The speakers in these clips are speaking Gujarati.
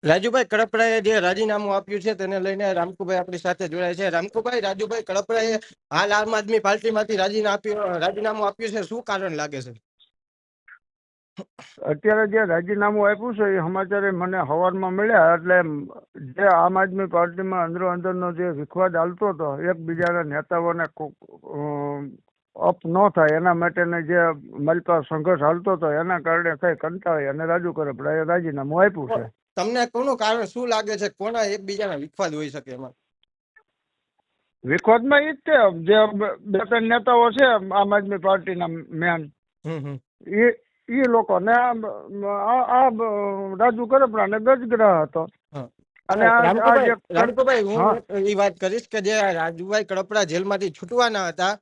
રાજુભાઈ કડપડાએ જે રાજીનામું આપ્યું છે તેને લઈને રામકુભાઈ આપણી સાથે જોડાય છે. રામકુભાઈ, રાજુભાઈ કડપડાએ હાલ આમ આદમી પાર્ટીમાંથી રાજીનામું આપ્યું છે, શું કારણ લાગે છે? અત્યારે જે રાજીનામું આપ્યું છે એ સમાચાર મને સવારમાં મળ્યા. એટલે જે આમ આદમી પાર્ટીમાં અંદરનો જે વિખવાદ ચાલતો હતો, એકબીજાના નેતાઓને અપ ન થાય એના માટેનો જે મલપા સંઘર્ષ હાલતો હતો, એના કારણે કઈ કંટાળી અને રાજુ કરપડાએ રાજીનામું આપ્યું છે. તમને કોનું કારણ શું લાગે છે? કોના એકબીજાના વિખવાદ હોઈ શકે એમાં? વિખવાદમાં ઈ જ છે, જે બે ત્રણ નેતાઓ છે આમ આદમી પાર્ટીના મેન, એ લોકો ને આ રાજુ કરપડા ને ગજગ્રહ હતો. અને રામકુભાઈ, હું એ વાત કરીશ કે જે રાજુભાઈ કડપડા જેલમાંથી છૂટવાના હતા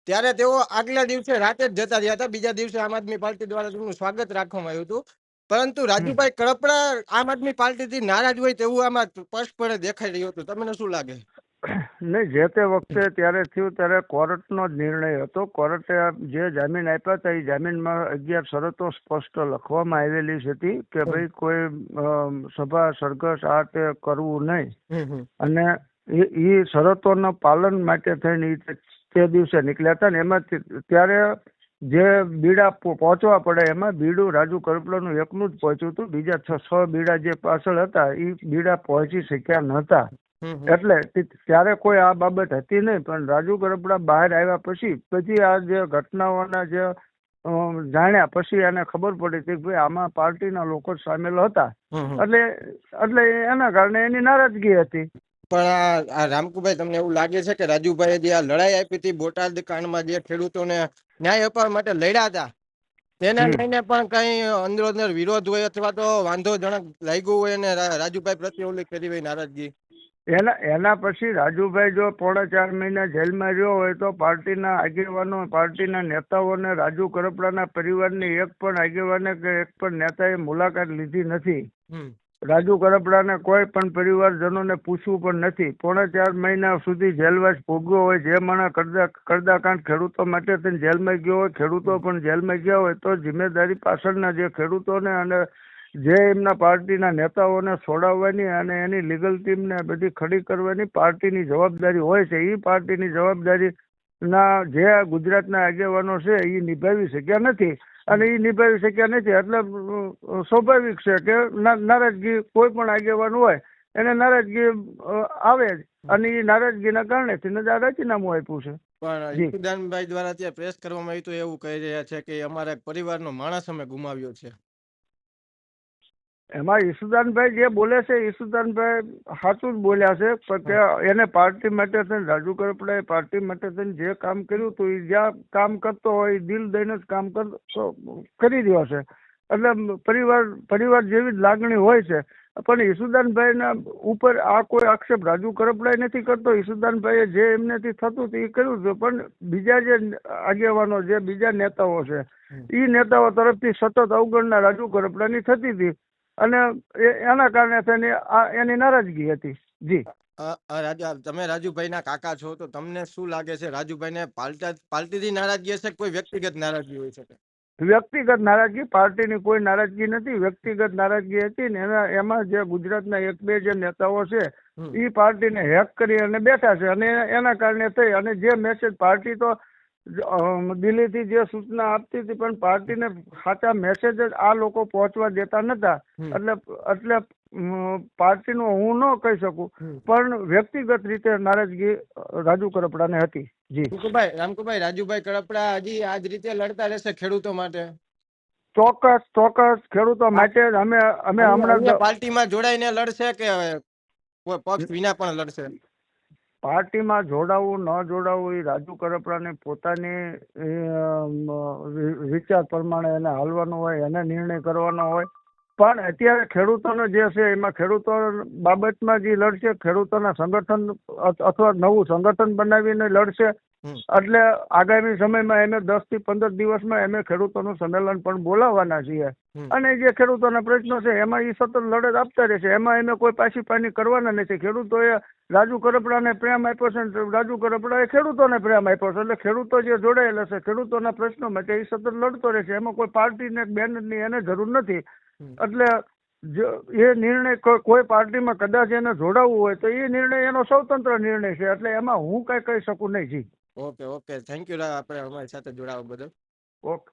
ત્યારે તેઓ આગલા દિવસે રાતે જ જતા રહ્યા હતા. બીજા દિવસે આમ આદમી પાર્ટી દ્વારા તેમનું સ્વાગત રાખવામાં આવ્યું હતું. પરંતુ રાજુભાઈ કડપડા આમ આદમી પાર્ટીથી નારાજ હોય તેવું આમાં સ્પષ્ટપણે દેખાઈ રહ્યું હતું. તમને શું લાગે? નહીં, જે તે વખતે ત્યારે થયું ત્યારે કોર્ટનો જ નિર્ણય હતો. કોર્ટે જે જામીન આપ્યા હતા એ જામીનમાં 11 શરતો સ્પષ્ટ લખવામાં આવેલી હતી કે ભાઈ કોઈ સભા સરઘસ આ તે કરવું નહીં, અને એ શરતોના પાલન માટે થઈને તે દિવસે નીકળ્યા હતા. ને એમાં ત્યારે જે બીડા પહોંચવા પડે એમાં બીડું રાજુ કરપડાનું એકનું જ પહોંચ્યું હતું. બીજા 6 બીડા જે પાછળ હતા એ બીડા પહોંચી શક્યા નહોતા. એટલે ત્યારે કોઈ આ બાબત હતી નહીં. પણ રાજુ કરપડા બહાર આવ્યા પછી આ જે ઘટનાઓના જે જાણ્યા પછી એને ખબર પડી કે ભાઈ આમાં પાર્ટીના લોકો સામેલ હતા. એટલે એના કારણે એની નારાજગી હતી. પણ આ રામકુભાઈ, તમને એવું લાગે છે કે રાજુભાઈએ જે આ લડાઈ આપી હતી બોટાદ કાંડમાં, જે ખેડૂતોને ન્યાય અપાવવા માટે લડ્યા હતા, તેને લઈને પણ કઈ અંદરો અંદર વિરોધ હોય અથવા તો વાંધોજનક લાગ્યું હોય અને રાજુભાઈ પ્રત્યે ઓલી કરી હોય નારાજગી? એના પછી રાજુભાઈ જો 4.5 મહિના જેલમાં રહ્યો હોય તો પાર્ટીના આગેવાનો, પાર્ટીના નેતાઓને, રાજુ કરપડાના પરિવારની એક પણ આગેવાને કે એક પણ નેતાએ મુલાકાત લીધી નથી. રાજુ કરપડાને કોઈ પણ પરિવારજનોને પૂછવું પણ નથી. 4.5 મહિના સુધી જેલવાસ ભોગવ્યો હોય. જે માણસ કરદાકાંડ ખેડૂતો માટે થઈને જેલમાં ગયો હોય, ખેડૂતો પણ જેલમાં ગયા હોય, તો જિમ્મેદારી પાછળના જે ખેડૂતોને અને જે એમના પાર્ટીના નેતાઓને છોડાવવાની અને એની લીગલ ટીમને બધી ખડી કરવાની પાર્ટીની જવાબદારી હોય છે. એ પાર્ટીની જવાબદારીના જે ગુજરાતના આગેવાનો છે એ નિભાવી શક્યા નથી. અને એ નિભાવી શક્યા નથી એટલે સ્વાભાવિક છે કે નારાજગી કોઈ પણ આગેવાન હોય એને નારાજગી આવે જ. અને એ નારાજગીના કારણે રાજીનામું આપ્યું છે. પણ ઈસુદાનભાઈ દ્વારા ત્યાં પ્રેસ કરવામાં આવ્યું તો એવું કહી રહ્યા છે કે અમારા પરિવારનો માણસ અમે ગુમાવ્યો છે. એમાં ઈસુદાનભાઈ જે બોલે છે, ઈસુદાનભાઈ સાચું જ બોલ્યા છે. પણ કે એને પાર્ટી માટે થઈને, રાજુ કરપડાએ પાર્ટી માટે થઈને જે કામ કર્યું હતું એ જ્યાં કામ કરતો હોય દિલ દઈને જ કામ કરી રહ્યો છે. એટલે પરિવાર જેવી જ લાગણી હોય છે. પણ ઈસુદાનભાઈના ઉપર આ કોઈ આક્ષેપ રાજુ કરપડાએ નથી કરતો. ઈસુદાનભાઈએ જે એમનેથી થતું હતું એ કર્યું હતું. પણ બીજા જે આગેવાનો, જે બીજા નેતાઓ છે, એ નેતાઓ તરફથી સતત અવગણના રાજુ કરપડાની થતી હતી. અને એના કારણે થઈને એની નારાજગી હતી. જી, તમે રાજુભાઈ ના કાકા છો તો તમને શું લાગે છે, રાજુભાઈને પાર્ટીથી નારાજગી હશે, કોઈ વ્યક્તિગત નારાજગી હોઈ શકે? વ્યક્તિગત નારાજગી, પાર્ટીની કોઈ નારાજગી નથી, વ્યક્તિગત નારાજગી હતી. ને એમાં જે ગુજરાતના 1-2 જે નેતાઓ છે એ પાર્ટીને હેક કરી અને બેઠા છે. અને એના કારણે થઈ અને જે મેસેજ પાર્ટી તો દિલ્હીથી જે સૂચના આપતી હતી પણ પાર્ટીને સાચા મેસેજ જ આ લોકો પહોંચવા દેતા નતા. એટલે પાર્ટીનું હું ન કહી શકું, પણ વ્યક્તિગત રીતે નારાજગી રાજુ કરપડાને હતી. જી રામકુભાઈ, રાજુભાઈ કડપડા હજી આ જ રીતે લડતા રહેશે ખેડૂતો માટે? ચોક્કસ ખેડૂતો માટે અમે હમણાં પાર્ટીમાં જોડાઈને લડશે કે કોઈ પક્ષ વિના પણ લડશે? પાર્ટીમાં જોડાવું ન જોડાવું એ રાજુ કરપડાની પોતાની વિચાર પ્રમાણે એને હાલવાનું હોય, એને નિર્ણય કરવાનો હોય. પણ અત્યારે ખેડૂતોનો જે છે એમાં ખેડૂતો બાબતમાં જે લડશે, ખેડૂતોના સંગઠન અથવા નવું સંગઠન બનાવીને લડશે. એટલે આગામી સમયમાં અમે 10 થી 15 દિવસમાં અમે ખેડૂતોનું સંમેલન પણ બોલાવવાના છીએ. અને જે ખેડૂતોના પ્રશ્નો છે એમાં એ સતત લડત આપતા રહેશે. એમાં અમે કોઈ પાછી પાની કરવાના નથી. ખેડૂતોએ રાજુ કરપડાને પ્રેમ આપ્યો છે, રાજુ કરપડાએ ખેડૂતોને પ્રેમ આપ્યો છે. એટલે ખેડૂતો જે જોડાયેલા છે ખેડૂતોના પ્રશ્નો માટે એ સતત લડતો રહેશે. એમાં કોઈ પાર્ટીને બેનરની એને જરૂર નથી. એટલે જો એ નિર્ણય કોઈ પાર્ટીમાં કદાચ એને જોડાવવું હોય તો એ નિર્ણય એનો સ્વતંત્ર નિર્ણય છે, એટલે એમાં હું કઈ કહી શકું નહીં. જી ઓકે ઓકે, થેન્ક યુ આપણે અમારી સાથે જોડાવા બદલ. ઓકે.